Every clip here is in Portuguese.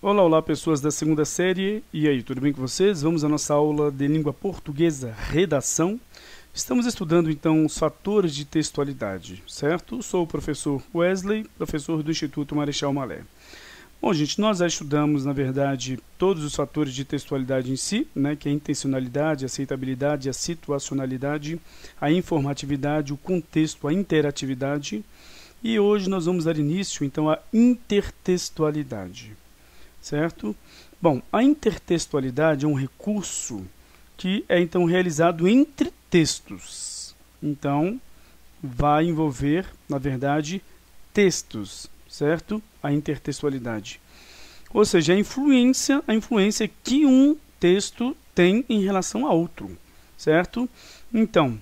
Olá, olá pessoas da segunda série, e aí, tudo bem com vocês? Vamos à nossa aula de língua portuguesa, redação. Estamos estudando então os fatores de textualidade, certo? Sou o professor Wesley, professor do Instituto Marechal Malé. Bom, gente, nós já estudamos, na verdade, todos os fatores de textualidade em si, né, que é a intencionalidade, a aceitabilidade, a situacionalidade, a informatividade, o contexto, a interatividade. E hoje nós vamos dar início, então, à intertextualidade. Certo? Bom, a intertextualidade é um recurso que é então realizado entre textos. Então, vai envolver, na verdade, textos, certo? A intertextualidade. Ou seja, a influência que um texto tem em relação a outro, certo? Então,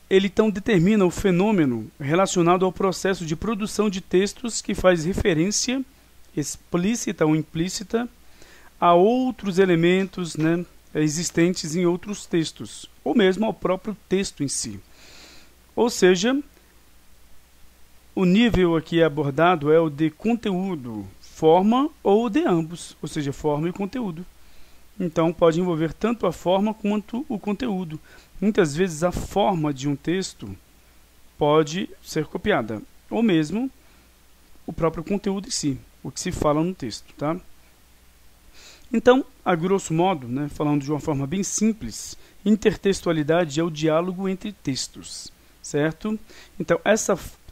ele então determina o fenômeno relacionado ao processo de produção de textos que faz referência explícita ou implícita a outros elementos, né, existentes em outros textos, ou mesmo ao próprio texto em si. Ou seja, o nível aqui abordado é o de conteúdo, forma ou de ambos, ou seja, forma e conteúdo. Então, pode envolver tanto a forma quanto o conteúdo. Muitas vezes a forma de um texto pode ser copiada, ou mesmo o próprio conteúdo em si, o que se fala no texto, tá? Então, a grosso modo, né, falando de uma forma bem simples, intertextualidade é o diálogo entre textos, certo? Então,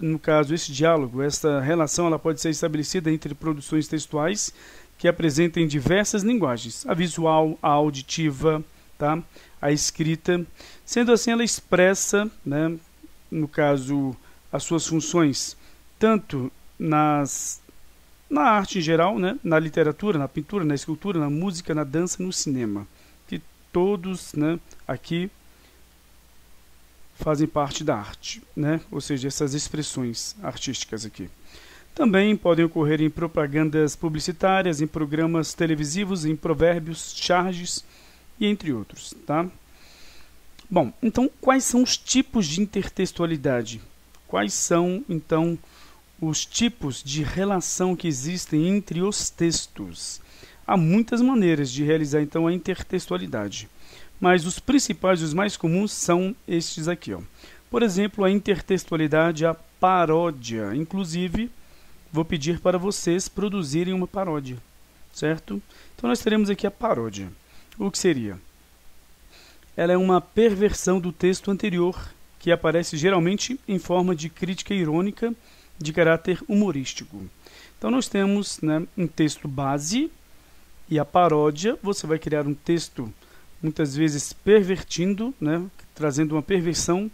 no caso, esse diálogo, essa relação, ela pode ser estabelecida entre produções textuais que apresentem diversas linguagens, a visual, a auditiva, tá? A escrita. Sendo assim, ela expressa, né, no caso, as suas funções, tanto na arte em geral, né? Na literatura, na pintura, na escultura, na música, na dança e no cinema, que todos, né, aqui fazem parte da arte, né? Ou seja, essas expressões artísticas aqui. Também podem ocorrer em propagandas publicitárias, em programas televisivos, em provérbios, charges e entre outros, tá? Bom, então quais são os tipos de intertextualidade? Quais são, então, os tipos de relação que existem entre os textos? Há muitas maneiras de realizar, então, a intertextualidade, mas os principais e os mais comuns são estes aqui, ó. Por exemplo, a intertextualidade, a paródia. Inclusive, vou pedir para vocês produzirem uma paródia, certo? Então, nós teremos aqui a paródia. O que seria? Ela é uma perversão do texto anterior, que aparece geralmente em forma de crítica irônica de caráter humorístico. Então, nós temos, né, um texto base e a paródia. Você vai criar um texto, muitas vezes pervertindo, né, trazendo uma perversão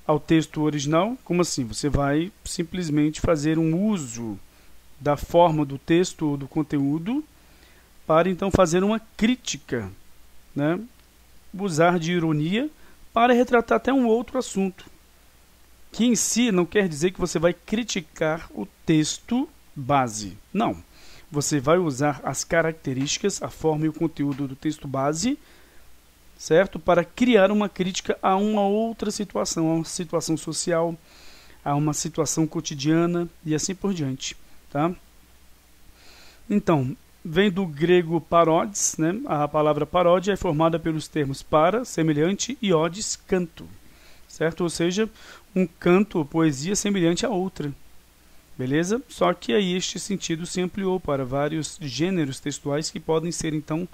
ao texto original. Como assim? Você vai simplesmente fazer um uso da forma do texto ou do conteúdo para então fazer uma crítica, né, usar de ironia para retratar até um outro assunto, que em si não quer dizer que você vai criticar o texto base. Não. Você vai usar as características, a forma e o conteúdo do texto base, certo? Para criar uma crítica a uma outra situação, a uma situação social, a uma situação cotidiana e assim por diante, tá? Então, vem do grego parodes, né? A palavra paródia é formada pelos termos para, semelhante, e odes, canto, certo? Ou seja, um canto ou poesia semelhante a outra, beleza? Só que aí este sentido se ampliou para vários gêneros textuais que podem ser então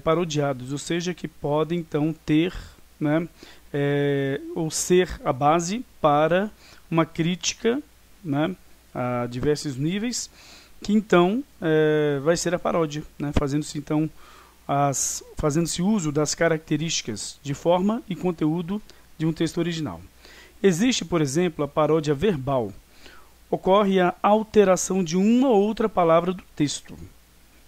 parodiados, ou seja, que podem então ter, né, ou ser a base para uma crítica, né, a diversos níveis, que então vai ser a paródia, né, fazendo-se então fazendo-se uso das características de forma e conteúdo de um texto original. Existe, por exemplo, a paródia verbal. Ocorre a alteração de uma ou outra palavra do texto,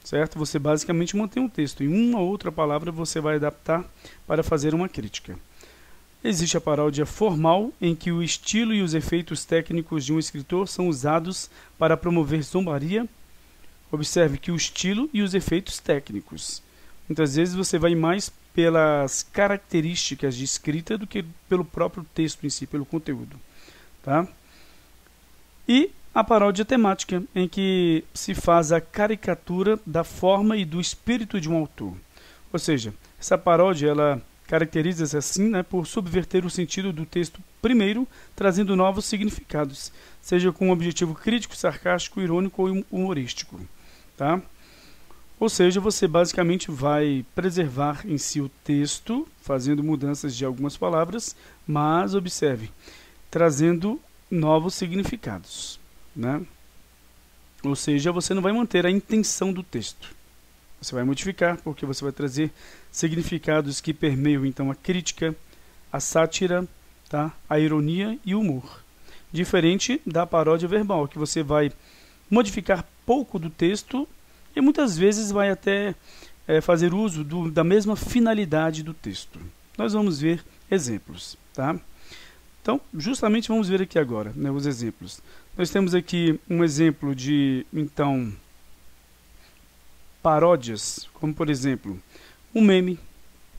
certo? Você basicamente mantém um texto e uma ou outra palavra você vai adaptar para fazer uma crítica. Existe a paródia formal, em que o estilo e os efeitos técnicos de um escritor são usados para promover zombaria. Observe que o estilo e os efeitos técnicos. Muitas vezes você vai mais pelas características de escrita do que pelo próprio texto em si, pelo conteúdo, tá? E A paródia temática, em que se faz a caricatura da forma e do espírito de um autor. Ou seja, essa paródia ela caracteriza-se assim, né, por subverter o sentido do texto primeiro, trazendo novos significados, seja com um objetivo crítico, sarcástico, irônico ou humorístico. Tá? Ou seja, você basicamente vai preservar em si o texto, fazendo mudanças de algumas palavras, mas observe, trazendo novos significados. Né? Ou seja, você não vai manter a intenção do texto. Você vai modificar porque você vai trazer significados que permeiam então a crítica, a sátira, tá? A ironia e o humor. Diferente da paródia verbal, que você vai modificar pouco do texto e muitas vezes vai até fazer uso da mesma finalidade do texto. Nós vamos ver exemplos. Tá? Então, justamente vamos ver aqui agora, né, os exemplos. Nós temos aqui um exemplo de, então, paródias, como por exemplo, um meme,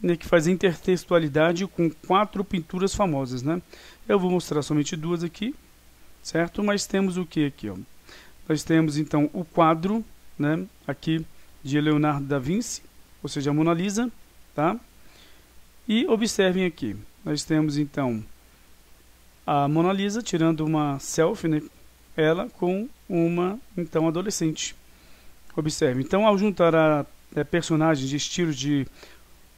né, que faz intertextualidade com 4 pinturas famosas. Né? Eu vou mostrar somente 2 aqui, certo? Mas temos o que aqui? Ó? Nós temos, então, o quadro, né, aqui de Leonardo da Vinci, ou seja, a Mona Lisa. Tá? E observem aqui, nós temos, então, a Mona Lisa tirando uma selfie, né, ela com uma, então, adolescente. Observe. Então, ao juntar personagens de estilos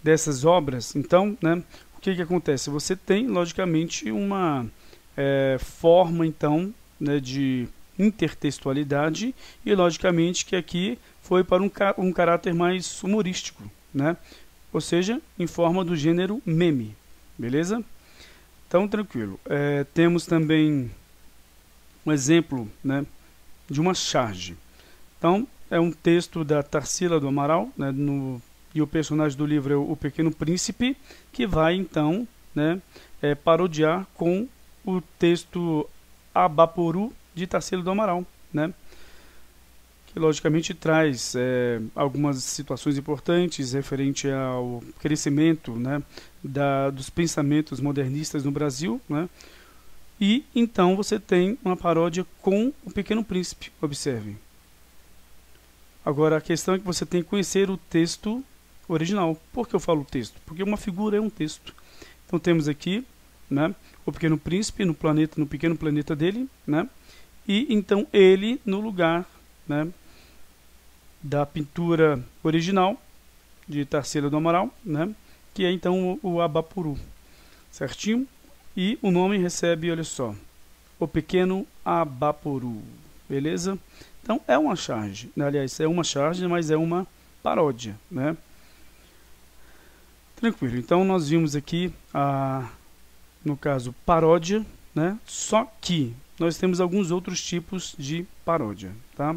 dessas obras, então, né, o que acontece? Você tem, logicamente, uma forma, então, né, de intertextualidade e, logicamente, que aqui foi para um caráter mais humorístico, né? Ou seja, em forma do gênero meme. Beleza? Então, tranquilo. Temos também um exemplo, né, de uma charge. Então, é um texto da Tarsila do Amaral, né, e o personagem do livro é o Pequeno Príncipe, que vai, então, né, parodiar com o texto Abaporu de Tarsila do Amaral, né, que logicamente traz algumas situações importantes referente ao crescimento, né, dos pensamentos modernistas no Brasil, né, e então você tem uma paródia com o Pequeno Príncipe, observe. Agora, a questão é que você tem que conhecer o texto original. Por que eu falo texto? Porque uma figura é um texto. Então, temos aqui, né, o Pequeno Príncipe no pequeno planeta dele, né, e então ele no lugar, né, da pintura original de Tarsila do Amaral, né, que é então o Abaporu. Certinho? E o nome recebe, olha só, o Pequeno Abaporu. Beleza? Então, é uma charge. Aliás, é uma charge, mas é uma paródia, né? Tranquilo. Então, nós vimos aqui, no caso, paródia, né? Só que nós temos alguns outros tipos de paródia, tá?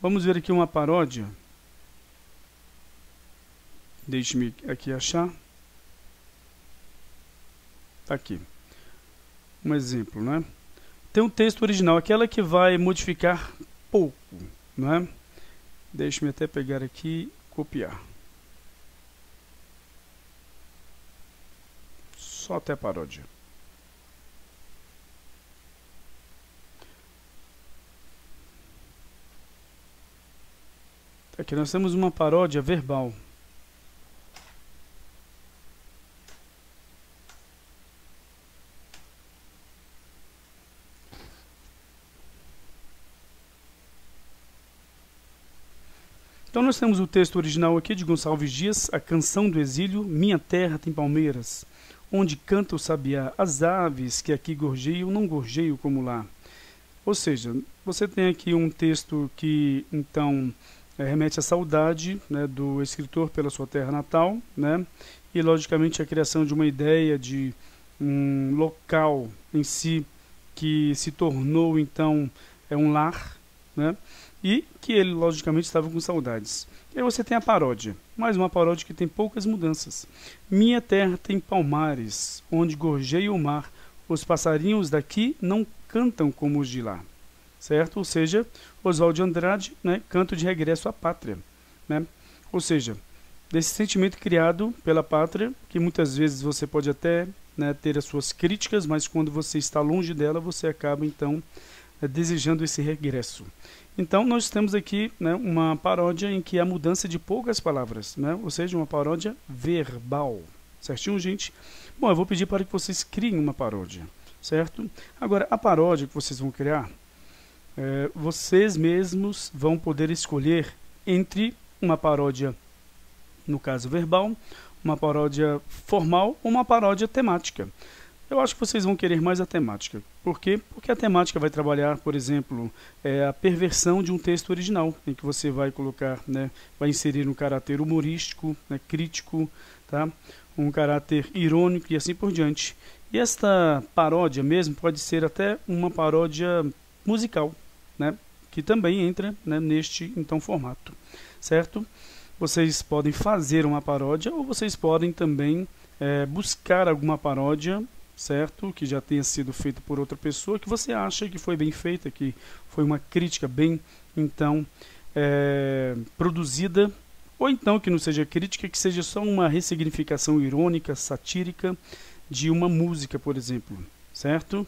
Vamos ver aqui uma paródia. Deixe-me aqui achar. Tá aqui. Um exemplo, né? Tem um texto original, aquela que vai modificar pouco, né? Deixe-me até pegar aqui e copiar. Só até paródia. Aqui nós temos uma paródia verbal. Então nós temos o texto original aqui de Gonçalves Dias, a canção do exílio, Minha terra tem palmeiras, onde canta o sabiá, as aves que aqui gorjeiam, não gorjeiam como lá. Ou seja, você tem aqui um texto que então remete à saudade, né, do escritor pela sua terra natal, né, e logicamente a criação de uma ideia de um local em si que se tornou então um lar, né, e que ele, logicamente, estava com saudades. E aí você tem a paródia, mais uma paródia que tem poucas mudanças. Minha terra tem palmares, onde gorjeia o mar, os passarinhos daqui não cantam como os de lá. Certo? Ou seja, Oswald de Andrade, né, Canto de Regresso à Pátria. Né? Ou seja, desse sentimento criado pela pátria, que muitas vezes você pode até, né, ter as suas críticas, mas quando você está longe dela, você acaba, então, desejando esse regresso. Então nós temos aqui, né, uma paródia em que há mudança de poucas palavras, né, ou seja, uma paródia verbal. Certinho, gente? Bom, eu vou pedir para que vocês criem uma paródia, certo? Agora, a paródia que vocês vão criar, vocês mesmos vão poder escolher entre uma paródia, no caso verbal, uma paródia formal ou uma paródia temática. Eu acho que vocês vão querer mais a temática. Por quê? Porque a temática vai trabalhar, por exemplo, a perversão de um texto original, em que você vai colocar, né, vai inserir um caráter humorístico, né, crítico, tá? Um caráter irônico e assim por diante. E esta paródia mesmo pode ser até uma paródia musical, né, que também entra, né, neste então formato, certo? Vocês podem fazer uma paródia ou vocês podem também buscar alguma paródia, certo? Que já tenha sido feita por outra pessoa, que você acha que foi bem feita, que foi uma crítica bem, então, produzida, ou então que não seja crítica, que seja só uma ressignificação irônica, satírica de uma música, por exemplo, certo?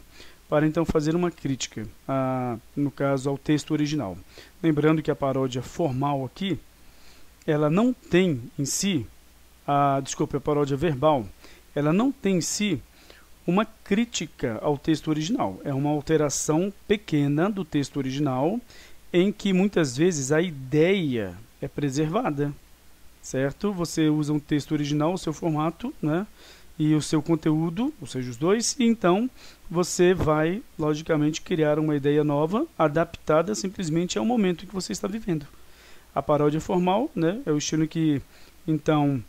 Para então fazer uma crítica, no caso, ao texto original. Lembrando que a paródia formal aqui, ela não tem em si, a paródia verbal, ela não tem em si uma crítica ao texto original. É uma alteração pequena do texto original, em que muitas vezes a ideia é preservada, certo? Você usa um texto original, o seu formato, né, e o seu conteúdo, ou seja, os dois, e então você vai, logicamente, criar uma ideia nova, adaptada simplesmente ao momento que você está vivendo. A paródia formal, né, é o estilo que, então,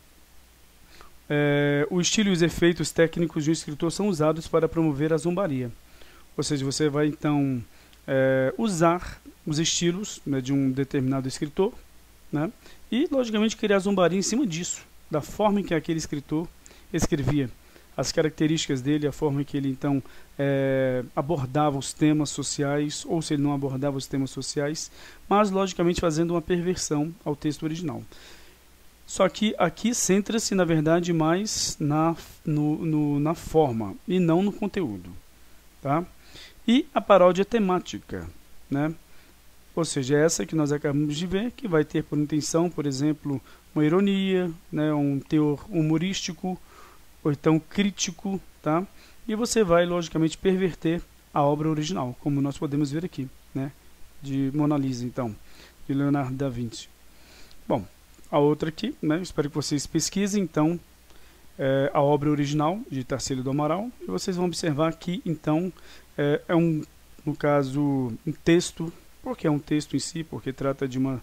o estilo e os efeitos técnicos de um escritor são usados para promover a zombaria. Ou seja, você vai então usar os estilos, né, de um determinado escritor, né, e logicamente criar zombaria em cima disso, da forma em que aquele escritor escrevia, as características dele, a forma em que ele então abordava os temas sociais, ou se ele não abordava os temas sociais, mas logicamente fazendo uma perversão ao texto original. Só que aqui centra-se, na verdade, mais na forma e não no conteúdo, tá? E a paródia temática, né? Ou seja, essa que nós acabamos de ver, que vai ter por intenção, por exemplo, uma ironia, né, um teor humorístico, ou então crítico, tá? E você vai, logicamente, perverter a obra original, como nós podemos ver aqui, né? De Mona Lisa, então, de Leonardo da Vinci. Bom, a outra aqui, né? Espero que vocês pesquisem, então, a obra original de Tarsila do Amaral, e vocês vão observar que, então, no caso, um texto, porque é um texto em si, porque trata de uma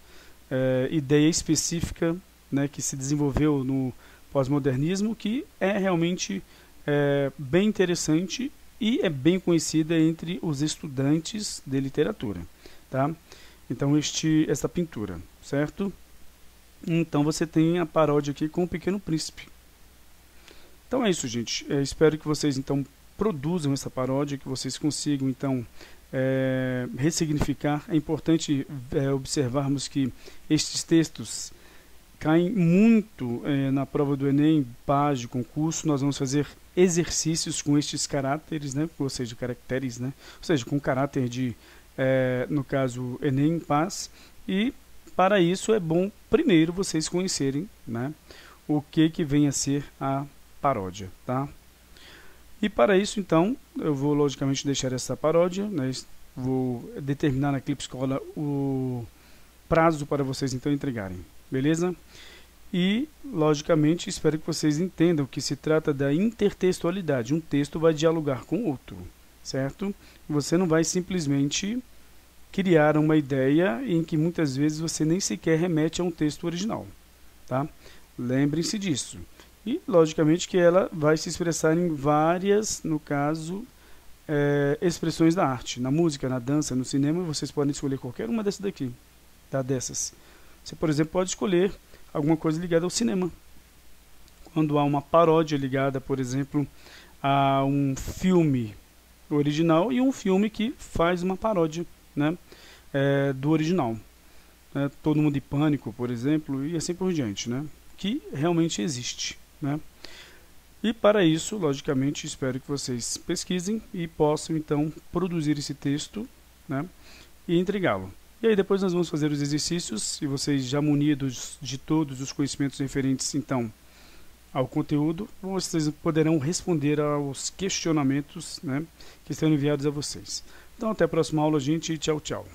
ideia específica, né, que se desenvolveu no pós-modernismo, que é realmente bem interessante e é bem conhecida entre os estudantes de literatura, tá? Então, esta pintura, certo? Então, você tem a paródia aqui com o Pequeno Príncipe. Então, é isso, gente. Espero que vocês, então, produzam essa paródia, que vocês consigam, então, ressignificar. É importante observarmos que estes textos caem muito na prova do Enem, PAS, de concurso. Nós vamos fazer exercícios com estes caracteres, né? Ou seja, caracteres, né? Ou seja, com caráter de, no caso, Enem, PAS. E para isso é bom primeiro vocês conhecerem, né, o que vem a ser a paródia, tá? E para isso, então, eu vou logicamente deixar essa paródia, né? Vou determinar na Clip Escola o prazo para vocês então entregarem, beleza? E, logicamente, espero que vocês entendam que se trata da intertextualidade. Um texto vai dialogar com o outro, certo? Você não vai simplesmente criar uma ideia em que muitas vezes você nem sequer remete a um texto original, tá? Lembrem-se disso. E, logicamente, que ela vai se expressar em várias, no caso, expressões da arte. Na música, na dança, no cinema, vocês podem escolher qualquer uma dessas daqui, tá? Dessas. Você, por exemplo, pode escolher alguma coisa ligada ao cinema. Quando há uma paródia ligada, por exemplo, a um filme original e um filme que faz uma paródia, né, do original. Todo Mundo em Pânico, por exemplo, e assim por diante, né, que realmente existe, né. E para isso, logicamente, espero que vocês pesquisem e possam então produzir esse texto né, e intrigá-lo. E aí depois nós vamos fazer os exercícios, e vocês já munidos de todos os conhecimentos referentes então ao conteúdo, vocês poderão responder aos questionamentos, né, que serão enviados a vocês. Então até a próxima aula, gente, e tchau, tchau.